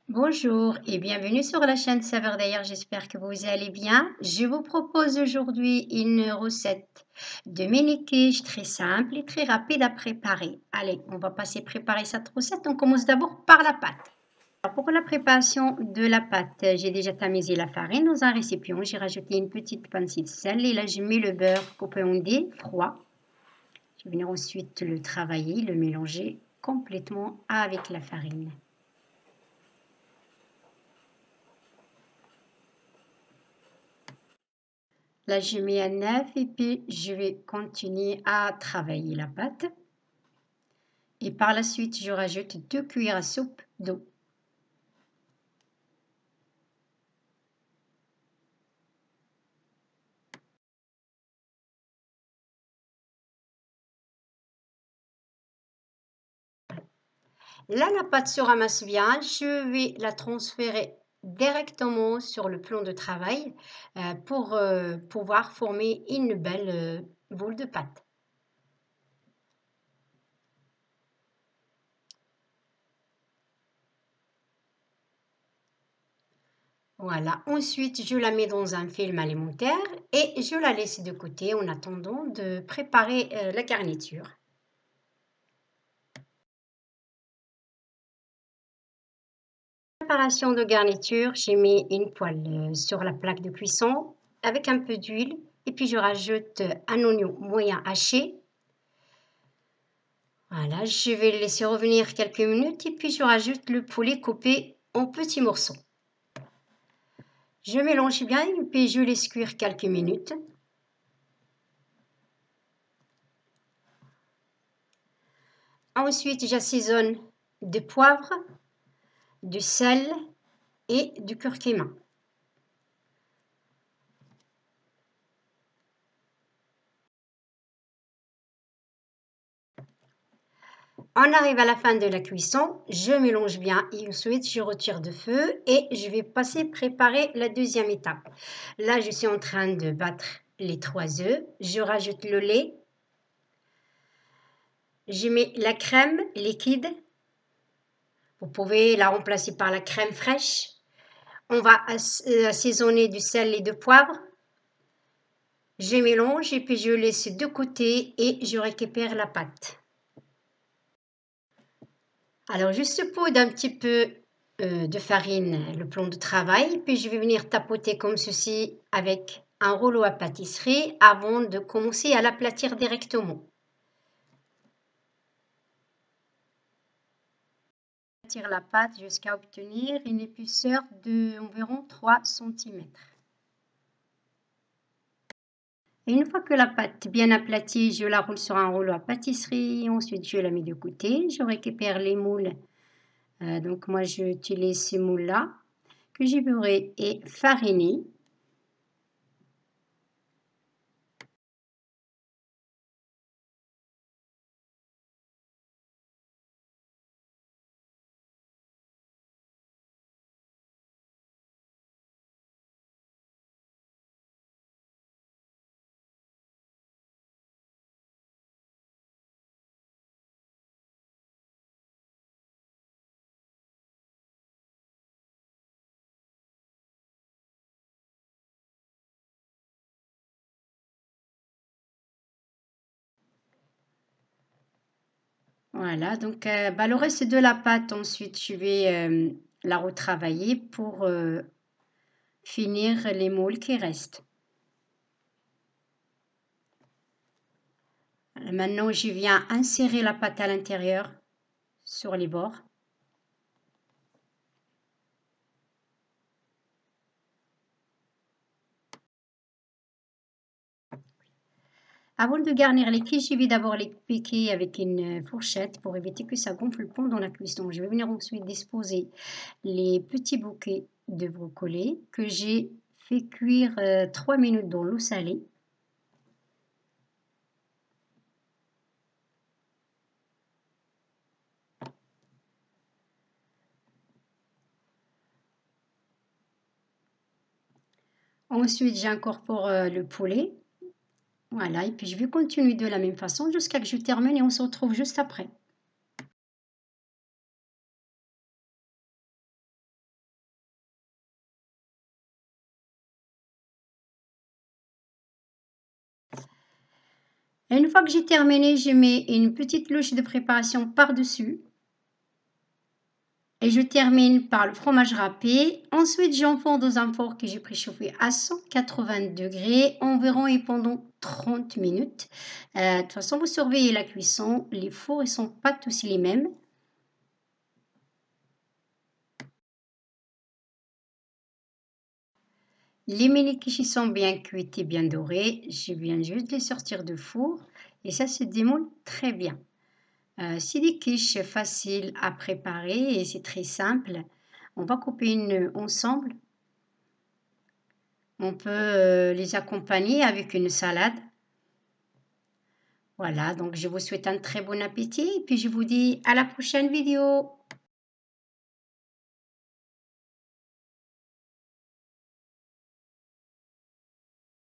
Bonjour et bienvenue sur la chaîne Saveurs d'ailleurs, j'espère que vous allez bien. Je vous propose aujourd'hui une recette de mini quiche très simple et très rapide à préparer. Allez, on va passer préparer cette recette. On commence d'abord par la pâte. Alors, pour la préparation de la pâte, j'ai déjà tamisé la farine dans un récipient. J'ai rajouté une petite pincée de sel et là j'ai mis le beurre coupé en dés froid. Je vais venir ensuite le travailler, le mélanger complètement avec la farine. Là, je mets un œuf et puis je vais continuer à travailler la pâte. Et par la suite, je rajoute 2 cuillères à soupe d'eau. Là, la pâte se ramasse bien. Je vais la transférer directement sur le plan de travail pour pouvoir former une belle boule de pâte. Voilà, ensuite je la mets dans un film alimentaire et je la laisse de côté en attendant de préparer la garniture. Préparation de garniture, j'ai mis une poêle sur la plaque de cuisson avec un peu d'huile et puis je rajoute un oignon moyen haché. Voilà, je vais le laisser revenir quelques minutes et puis je rajoute le poulet coupé en petits morceaux. Je mélange bien et puis je laisse cuire quelques minutes. Ensuite, j'assaisonne de poivre, du sel et du curcuma. On arrive à la fin de la cuisson, je mélange bien et ensuite je retire de feu et je vais passer préparer la deuxième étape. Là, je suis en train de battre les 3 œufs, je rajoute le lait, je mets la crème liquide, vous pouvez la remplacer par la crème fraîche. On va assaisonner du sel et du poivre. Je mélange et puis je laisse de côté et je récupère la pâte. Alors, je saupoudre un petit peu de farine le plan de travail, puis je vais venir tapoter comme ceci avec un rouleau à pâtisserie avant de commencer à l'aplatir directement. J'attire la pâte jusqu'à obtenir une épaisseur d'environ 3 cm. Et une fois que la pâte est bien aplatie, je la roule sur un rouleau à pâtisserie. Ensuite, je la mets de côté. Je récupère les moules. Donc, moi, j'utilise ces moules-là que j'ai beurrés et farinés. Voilà, donc le reste de la pâte, ensuite, je vais la retravailler pour finir les moules qui restent. Maintenant, je viens insérer la pâte à l'intérieur sur les bords. Avant de garnir les quiches, je vais d'abord les piquer avec une fourchette pour éviter que ça gonfle pendant la cuisson. Je vais venir ensuite disposer les petits bouquets de brocolis que j'ai fait cuire 3 minutes dans l'eau salée. Ensuite, j'incorpore le poulet. Voilà, et puis je vais continuer de la même façon jusqu'à que je termine et on se retrouve juste après. Une fois que j'ai terminé, je mets une petite louche de préparation par-dessus. Et je termine par le fromage râpé. Ensuite, j'enfourne dans un four que j'ai préchauffé à 180 degrés environ et pendant 30 minutes. De toute façon, vous surveillez la cuisson. Les fours, ils ne sont pas tous les mêmes. Les mini quiches sont bien cuites et bien dorées. Je viens juste de les sortir du four et ça se démoule très bien. C'est des quiches faciles à préparer et c'est très simple. On va couper une ensemble. On peut les accompagner avec une salade. Voilà, donc je vous souhaite un très bon appétit et puis je vous dis à la prochaine vidéo.